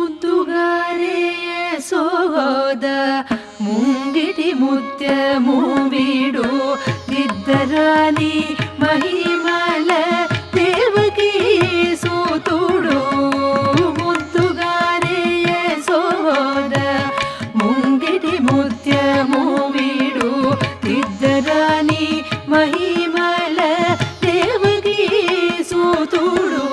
ಮುತ್ತುಗಾರೆಯ ಸೋದ ಮುಂಗಿಟಿ ಮುತ್ಯಮು ಬಿಡು ದಿದ್ದರಾನಿ ಮಹಿಮಲ ದೇವಕಿ ಸೂತುಡು ಮುತ್ತುಗಾರೆಯ ಸೋದ ಮುಂಗಿಟಿ ಮುತ್ಯಮು ಬಿಡು ದಿದ್ದರಾನಿ ಮಹಿಮಲ ದೇವಕಿ ಸೂತುಡು